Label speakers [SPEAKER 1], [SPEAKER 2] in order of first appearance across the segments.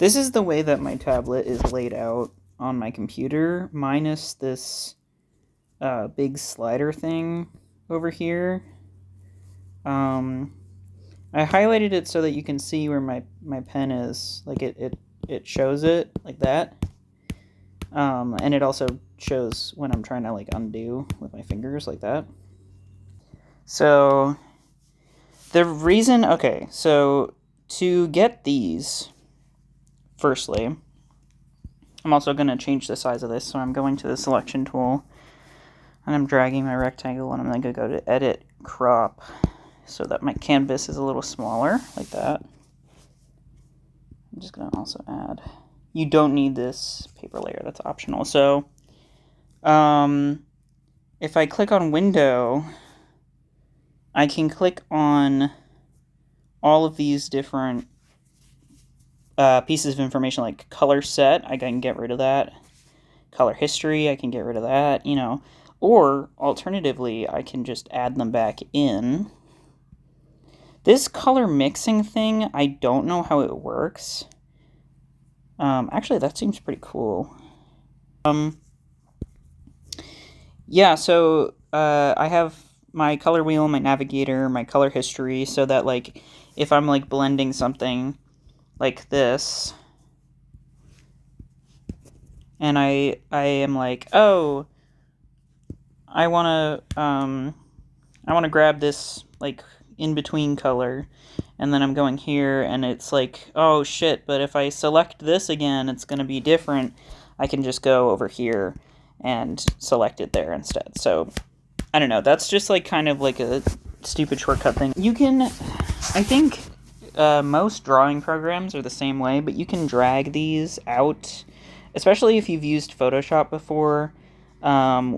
[SPEAKER 1] This is the way that my tablet is laid out on my computer, minus this big slider thing over here. I highlighted it so that you can see where my pen is. Like it shows it like that. And it also shows when I'm trying to like undo with my fingers like that. So the reason, okay, so to get these, firstly, I'm also going to change the size of this. So I'm going to the selection tool and I'm dragging my rectangle and I'm going to go to edit crop so that my canvas is a little smaller like that. I'm just going to also add, you don't need this paper layer, that's optional. So if I click on window, I can click on all of these different pieces of information, like color set, I can get rid of that. Color history, I can get rid of that, you know. Or, alternatively, I can just add them back in. This color mixing thing, I don't know how it works. Actually, that seems pretty cool. Yeah, so I have my color wheel, my navigator, my color history, so that, like, if I'm, like, blending something like this, and I am like, oh, I want to grab this, like, in-between color, and then I'm going here, and it's like, oh, shit, but if I select this again, it's going to be different. I can just go over here and select it there instead. So, I don't know, that's just, like, kind of like a stupid shortcut thing. You can, I think, most drawing programs are the same way, but you can drag these out, especially if you've used Photoshop before,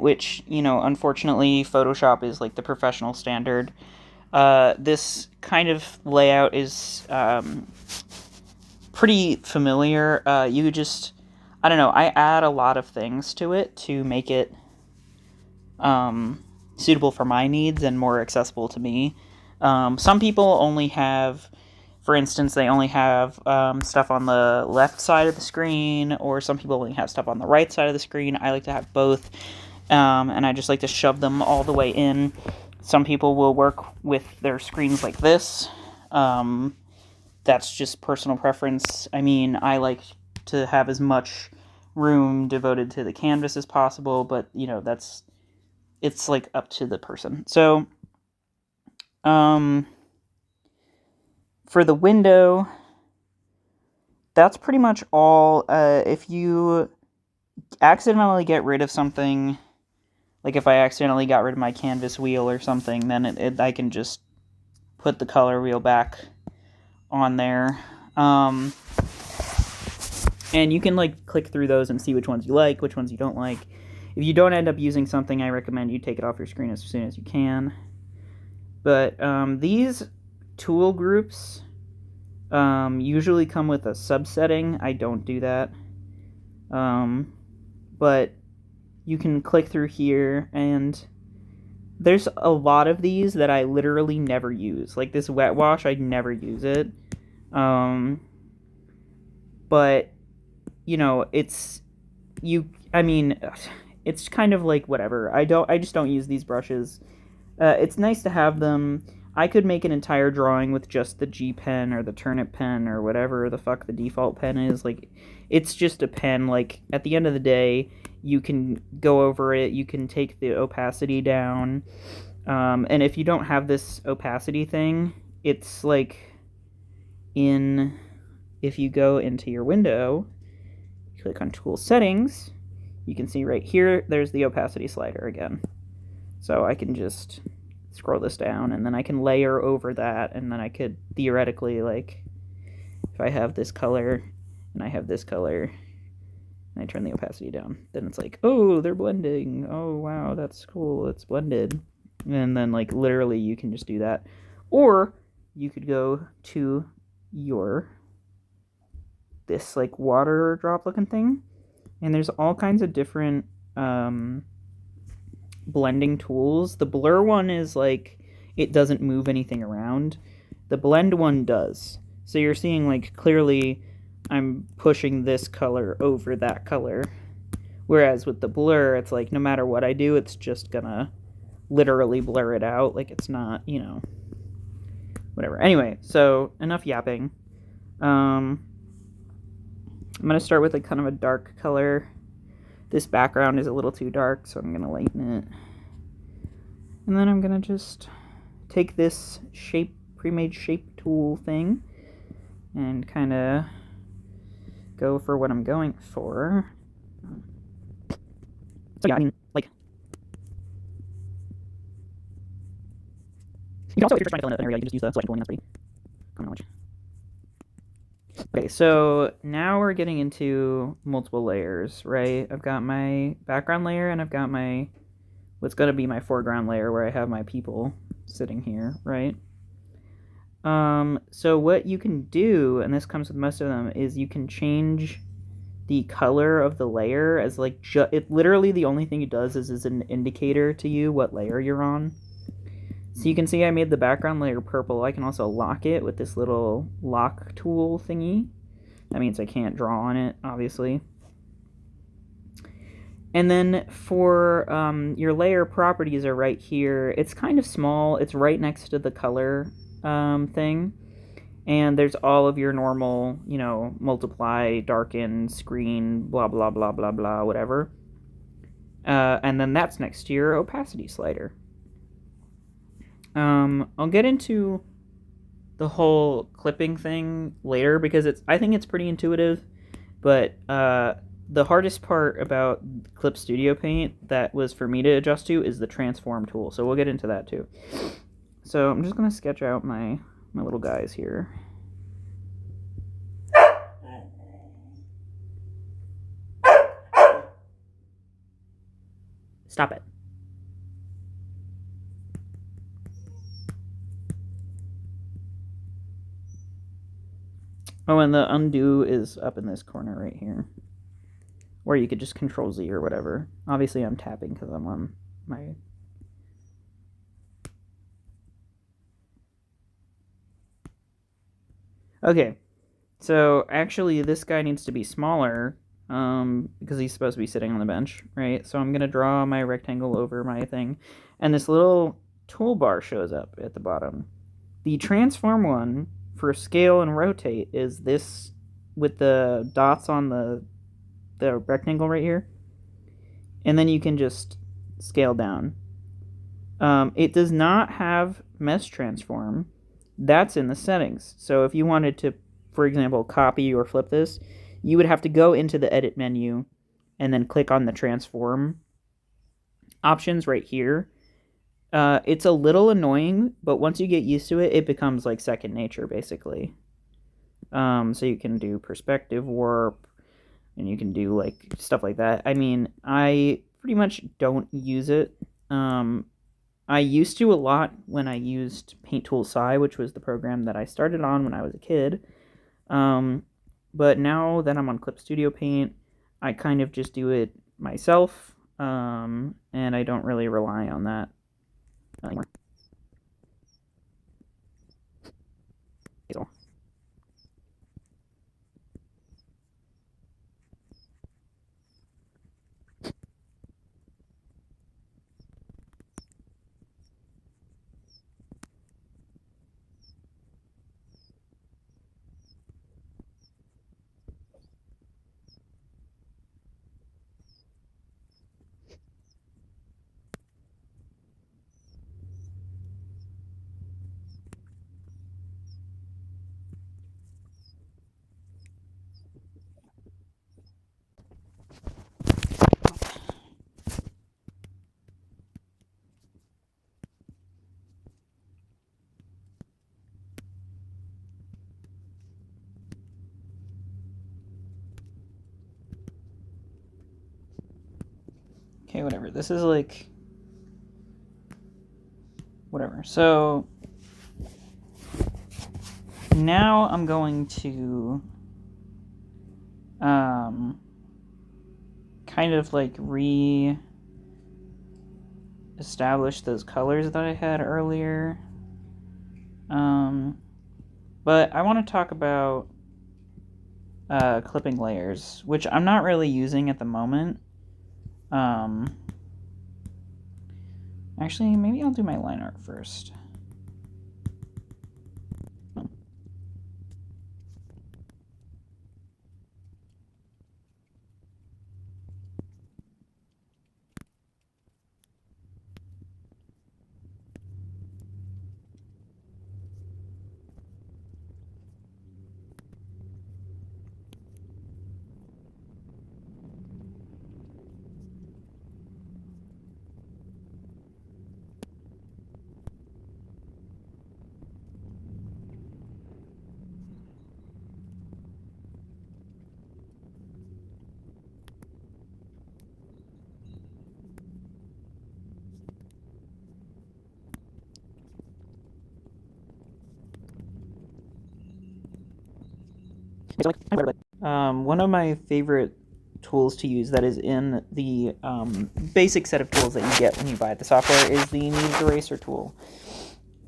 [SPEAKER 1] which, you know, unfortunately, Photoshop is like the professional standard. This kind of layout is pretty familiar. You just, I don't know, I add a lot of things to it to make it suitable for my needs and more accessible to me. Some people only have, for instance, they only have stuff on the left side of the screen, or some people only have stuff on the right side of the screen. I like to have both, and I just like to shove them all the way in. Some people will work with their screens like this. That's just personal preference. I mean, I like to have as much room devoted to the canvas as possible, but, you know, it's like up to the person. So, for the window, that's pretty much all. If you accidentally get rid of something, like if I accidentally got rid of my canvas wheel or something, then I can just put the color wheel back on there. And you can like click through those and see which ones you like, which ones you don't like. If you don't end up using something, I recommend you take it off your screen as soon as you can. But these tool groups usually come with a subsetting. I don't do that. But you can click through here, and there's a lot of these that I literally never use. Like this wet wash, I never use it. But, you know, it's kind of like whatever. I just don't use these brushes. It's nice to have them. I could make an entire drawing with just the G pen or the turnip pen or whatever the fuck the default pen is. Like, it's just a pen. Like, at the end of the day, you can go over it. You can take the opacity down. And if you don't have this opacity thing, it's like if you go into your window, click on Tool Settings, you can see right here, there's the opacity slider again. So I can just scroll this down, and then I can layer over that, and then I could theoretically, like, if I have this color, and I have this color, and I turn the opacity down, then it's like, oh, they're blending. Oh, wow, that's cool. It's blended. And then, like, literally you can just do that. Or you could go to this, like, water drop looking thing, and there's all kinds of different blending tools. The blur one is like, it doesn't move anything around. The blend one does. So you're seeing, like, clearly I'm pushing this color over that color. Whereas with the blur, it's like no matter what I do, it's just gonna literally blur it out. Like it's not, you know, whatever. Anyway, so enough yapping. I'm gonna start with like kind of a dark color. This background is a little too dark, so I'm gonna lighten it. And then I'm gonna just take this pre-made shape tool thing and kind of go for what I'm going for. So yeah, I mean, like, you can also, if you're just trying to fill in an area, you can just use the selection tool, and that's pretty common knowledge. Okay, so now we're getting into multiple layers, right? I've got my background layer, and I've got my, what's going to be my foreground layer, where I have my people sitting here, right? So what you can do, and this comes with most of them, is you can change the color of the layer as like, it literally the only thing it does is an indicator to you what layer you're on. So you can see I made the background layer purple. I can also lock it with this little lock tool thingy. That means I can't draw on it, obviously. And then for your layer properties are right here. It's kind of small. It's right next to the color thing. And there's all of your normal, you know, multiply, darken, screen, blah, blah, blah, blah, blah, whatever. And then that's next to your opacity slider. I'll get into the whole clipping thing later because I think it's pretty intuitive, but the hardest part about Clip Studio Paint that was for me to adjust to is the transform tool, so we'll get into that too. So I'm just going to sketch out my little guys here. Stop it. Oh, and the undo is up in this corner right here. Or you could just Control Z or whatever. Obviously I'm tapping because I'm on my... Okay, so actually this guy needs to be smaller because he's supposed to be sitting on the bench, right? So I'm going to draw my rectangle over my thing, and this little toolbar shows up at the bottom. The transform one for scale and rotate is this with the dots on the rectangle right here, and then you can just scale down. It does not have mesh transform. That's in the settings. So if you wanted to, for example, copy or flip this, you would have to go into the edit menu and then click on the transform options right here. It's a little annoying, but once you get used to it, it becomes like second nature, basically. So you can do perspective warp, and you can do like stuff like that. I mean, I pretty much don't use it. I used to a lot when I used Paint Tool Sci, which was the program that I started on when I was a kid. But now that I'm on Clip Studio Paint, I kind of just do it myself, and I don't really rely on that anymore. Okay, whatever. This is like... whatever. So... now I'm going to... kind of like establish those colors that I had earlier. But I want to talk about clipping layers, which I'm not really using at the moment. Actually, maybe I'll do my line art first. One of my favorite tools to use that is in the basic set of tools that you get when you buy the software is the Kneaded Eraser tool.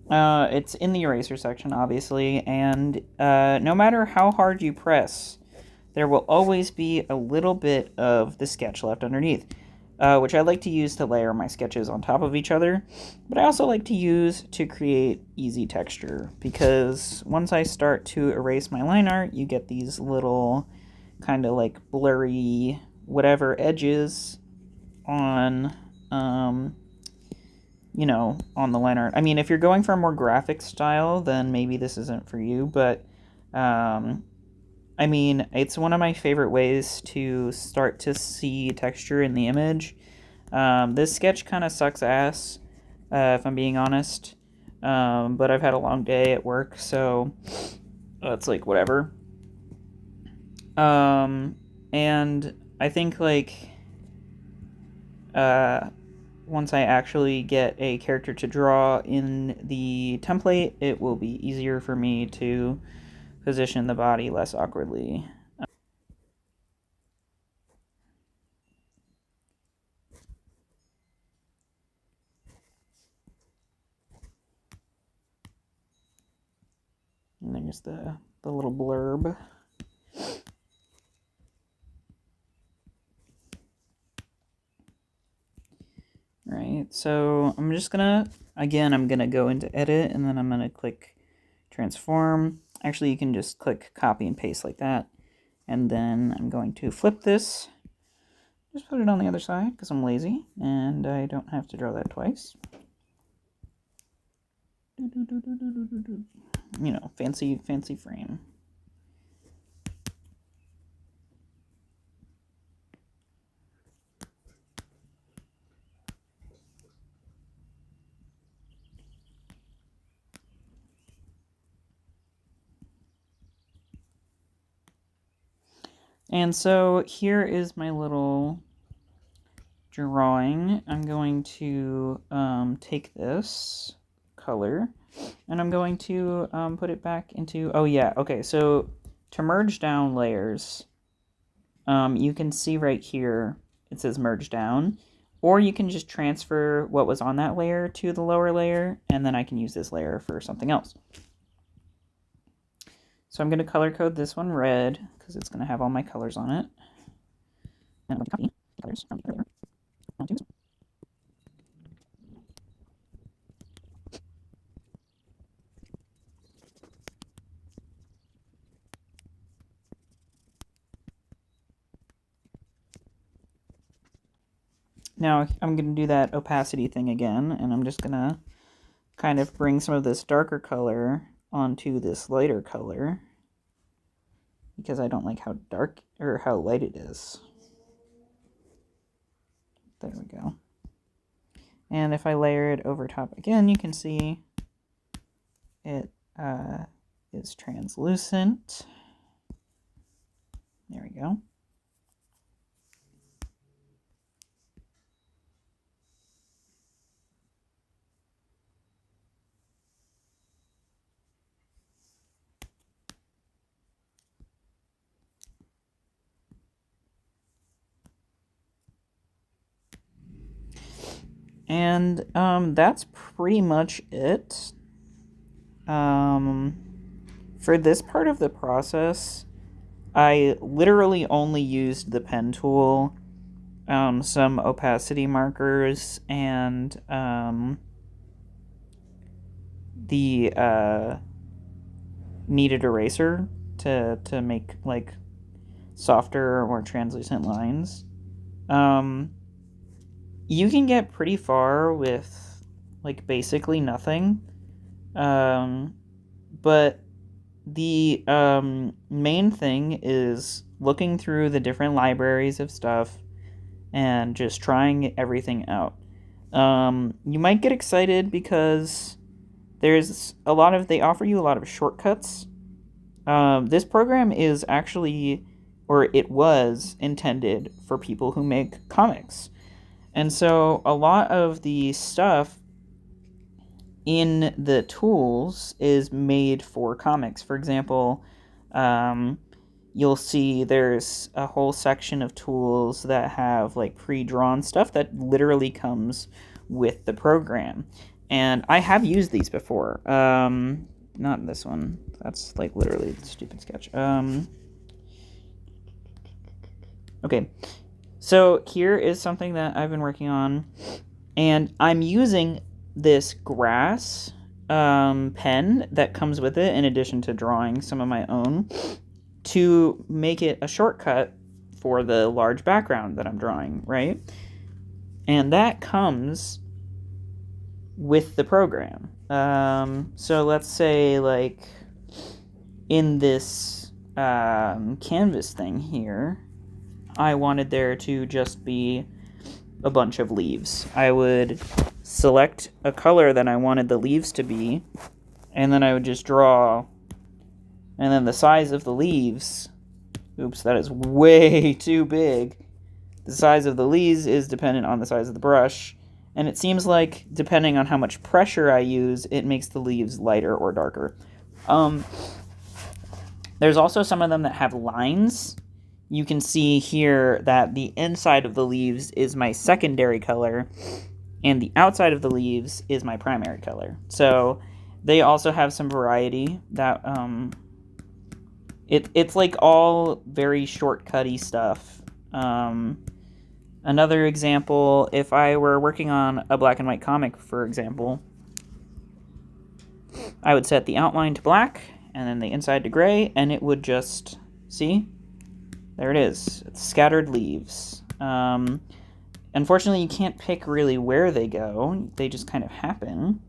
[SPEAKER 1] It's in the eraser section, obviously, and no matter how hard you press, there will always be a little bit of the sketch left underneath, which I like to use to layer my sketches on top of each other, but I also like to use to create easy texture, because once I start to erase my line art, you get these little kind of like blurry whatever edges on on the line art. I mean, if you're going for a more graphic style, then maybe this isn't for you, but I mean, it's one of my favorite ways to start to see texture in the image. This sketch kind of sucks ass, if I'm being honest, but I've had a long day at work, so it's like whatever. And I think like once I actually get a character to draw in the template, it will be easier for me to position the body less awkwardly. And there's the little blurb. Right, so I'm just gonna, again, I'm gonna go into edit and then I'm gonna click transform. Actually, you can just click copy and paste like that. And then I'm going to flip this, just put it on the other side because I'm lazy and I don't have to draw that twice. You know, fancy frame. And so here is my little drawing. I'm going to take this color and I'm going to put it back into, oh yeah, okay, so to merge down layers, you can see right here, it says merge down, or you can just transfer what was on that layer to the lower layer, and then I can use this layer for something else. So I'm going to color code this one red, because it's going to have all my colors on it. And I'm going to copy the colors from the earlier onto this one. Now I'm going to do that opacity thing again, and I'm just going to kind of bring some of this darker color onto this lighter color, because I don't like how dark or how light it is. There we go. And if I layer it over top again, you can see it is translucent. There we go. And that's pretty much it. For this part of the process, I literally only used the pen tool, some opacity markers, and the kneaded eraser to make like softer or more translucent lines. You can get pretty far with like basically nothing, but the main thing is looking through the different libraries of stuff and just trying everything out. You might get excited because they offer you a lot of shortcuts. This program is actually, or it was intended for people who make comics. And so a lot of the stuff in the tools is made for comics. For example, you'll see there's a whole section of tools that have like pre-drawn stuff that literally comes with the program. And I have used these before. Not this one. That's like literally a stupid sketch. Okay. So here is something that I've been working on, and I'm using this grass pen that comes with it in addition to drawing some of my own to make it a shortcut for the large background that I'm drawing, right? And that comes with the program. So let's say like in this canvas thing here, I wanted there to just be a bunch of leaves. I would select a color that I wanted the leaves to be, and then I would just draw, and then the size of the leaves, oops, that is way too big. The size of the leaves is dependent on the size of the brush, and it seems like depending on how much pressure I use, it makes the leaves lighter or darker. There's also some of them that have lines. You can see here that the inside of the leaves is my secondary color, and the outside of the leaves is my primary color. So they also have some variety that it's like all very shortcutty stuff. Another example, if I were working on a black and white comic, for example, I would set the outline to black and then the inside to gray, and it would just, see? There it is. It's scattered leaves. Unfortunately, you can't pick really where they go. They just kind of happen.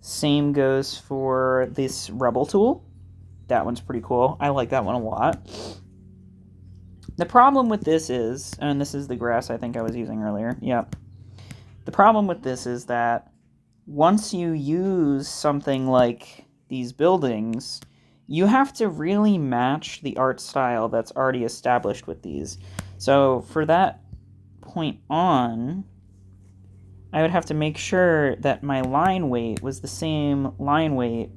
[SPEAKER 1] Same goes for this rubble tool. That one's pretty cool. I like that one a lot. The problem with this is, and this is the grass I think I was using earlier. Yep. The problem with this is that once you use something like these buildings, you have to really match the art style that's already established with these. So for that point on, I would have to make sure that my line weight was the same line weight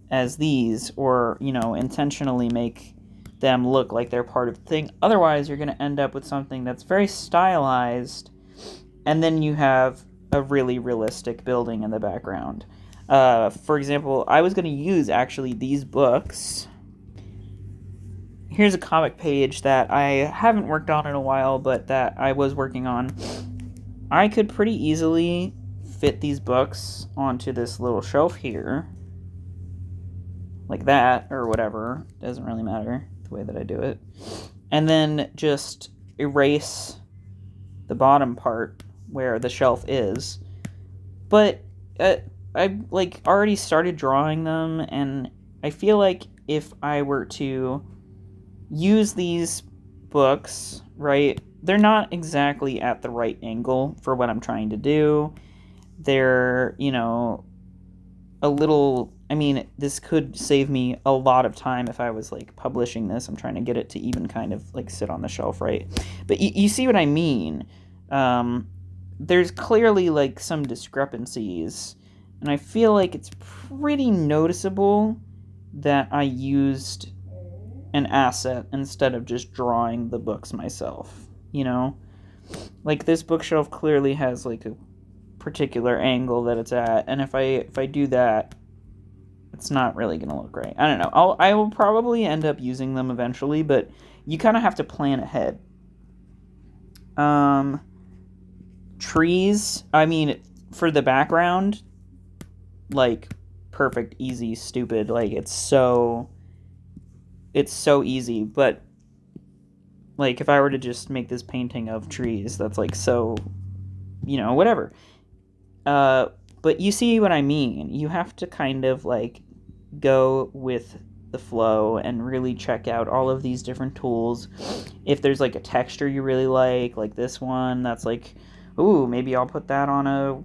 [SPEAKER 1] as these, or, you know, intentionally make them look like they're part of the thing. Otherwise, you're going to end up with something that's very stylized, and then you have a really realistic building in the background. For example, I was going to use actually these books. Here's a comic page that I haven't worked on in a while, but that I was working on. I could pretty easily fit these books onto this little shelf here, like that, or whatever. Doesn't really matter the way that I do it. And then just erase the bottom part where the shelf is. But I like already started drawing them, and I feel like if I were to use these books, right, they're not exactly at the right angle for what I'm trying to do. They're, you know, a little, I mean, this could save me a lot of time if I was like publishing this. I'm trying to get it to even kind of like sit on the shelf, right? But you see what I mean. There's clearly like some discrepancies, and I feel like it's pretty noticeable that I used an asset instead of just drawing the books myself, you know? Like, this bookshelf clearly has like a particular angle that it's at, and if I do that, it's not really gonna look right. I don't know. I will probably end up using them eventually, but you kind of have to plan ahead. Um, trees, I mean, for the background, like, perfect, easy, stupid. Like, it's so easy. But like, if I were to just make this painting of trees, that's like so, whatever. Uh, but you see what I mean. You have to kind of like go with the flow and really check out all of these different tools. If there's like a texture you really like this one, that's like, ooh, maybe I'll put that on a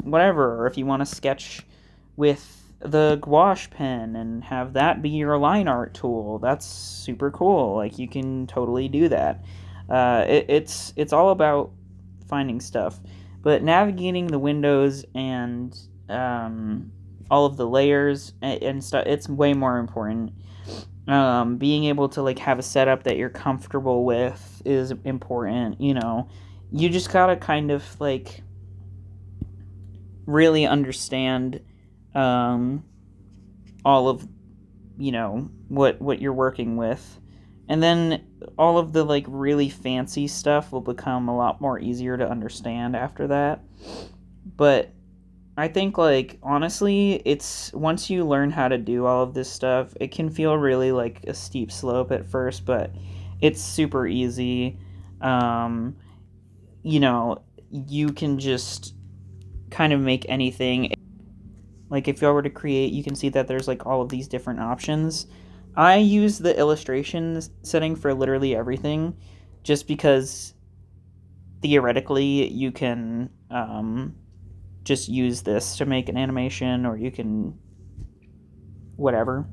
[SPEAKER 1] whatever. Or if you want to sketch with the gouache pen and have that be your line art tool, that's super cool. Like, you can totally do that. It's all about finding stuff, but navigating the windows and all of the layers and stuff, it's way more important. Being able to like have a setup that you're comfortable with is important. You just gotta kind of like really understand um, all of what you're working with, and then all of the like really fancy stuff will become a lot more easier to understand after that. But I think, like, honestly, it's once you learn how to do all of this stuff, it can feel really like a steep slope at first, but it's super easy. um you can just kind of make anything. Like, if I were to create, you can see that there's like all of these different options. I use the illustration setting for literally everything, just because theoretically you can just use this to make an animation, or you can whatever.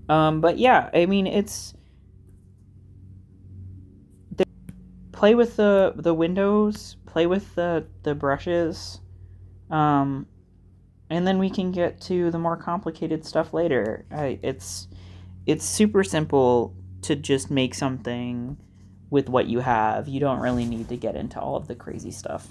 [SPEAKER 1] But yeah, I mean, it's play with the windows, play with the brushes, um, and then we can get to the more complicated stuff later. It's super simple to just make something with what you have. You don't really need to get into all of the crazy stuff.